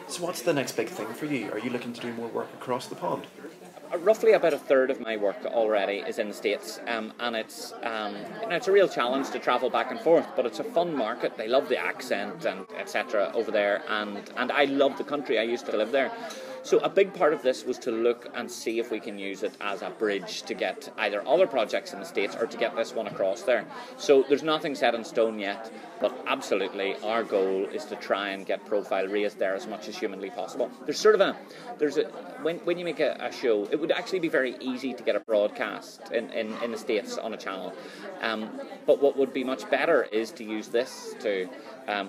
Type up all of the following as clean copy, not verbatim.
So what's the next big thing for you? Are you looking to do more work across the pond? Roughly about a third of my work already is in the States, and it's it's a real challenge to travel back and forth, but it's a fun market. They love the accent and etc. over there, and I love the country. I used to live there. So a big part of this was to look and see if we can use it as a bridge to get either other projects in the States or to get this one across there. So there's nothing set in stone yet, but absolutely our goal is to try and get profile raised there as much as humanly possible. When you make a show, it would actually be very easy to get a broadcast in the States on a channel. But what would be much better is to use this to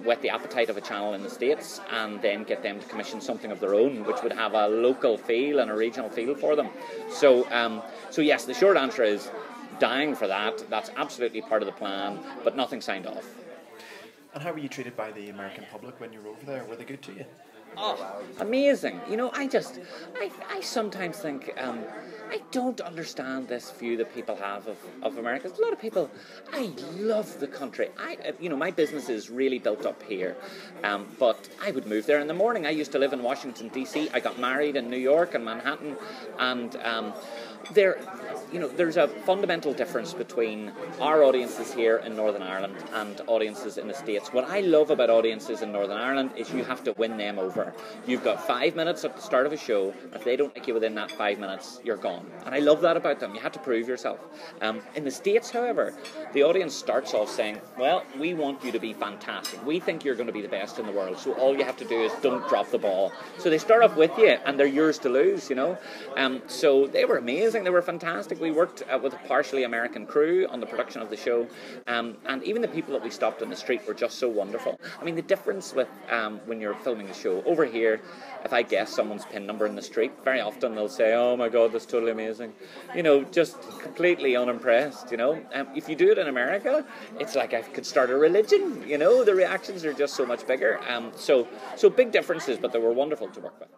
whet the appetite of a channel in the States and then get them to commission something of their own, which would have a local feel and a regional feel for them. So yes, the short answer is dying for that. That's absolutely part of the plan, but nothing signed off. And how were you treated by the American public when you were over there? Were they good to you? Oh, amazing. You know, I sometimes think, I don't understand this view that people have of America. A lot of people, I love the country. My business is really built up here, but I would move there in the morning. I used to live in Washington, D.C. I got married in New York and Manhattan, and there's a fundamental difference between our audiences here in Northern Ireland and audiences in the States. What I love about audiences in Northern Ireland is you have to win them over. You've got 5 minutes at the start of a show. If they don't like you within that 5 minutes, you're gone. And I love that about them. You have to prove yourself. In the States, however, the audience starts off saying, well, we want you to be fantastic. We think you're going to be the best in the world. So all you have to do is don't drop the ball. So they start off with you and they're yours to lose, So they were amazing. They were fantastic. We worked with a partially American crew on the production of the show. And even the people that we stopped on the street were just so wonderful. I mean, the difference with when you're filming the show, over here, if I guess someone's PIN number in the street, very often they'll say, oh my God, that's totally amazing. Just completely unimpressed, If you do it in America, it's like I could start a religion, the reactions are just so much bigger. So big differences, but they were wonderful to work with.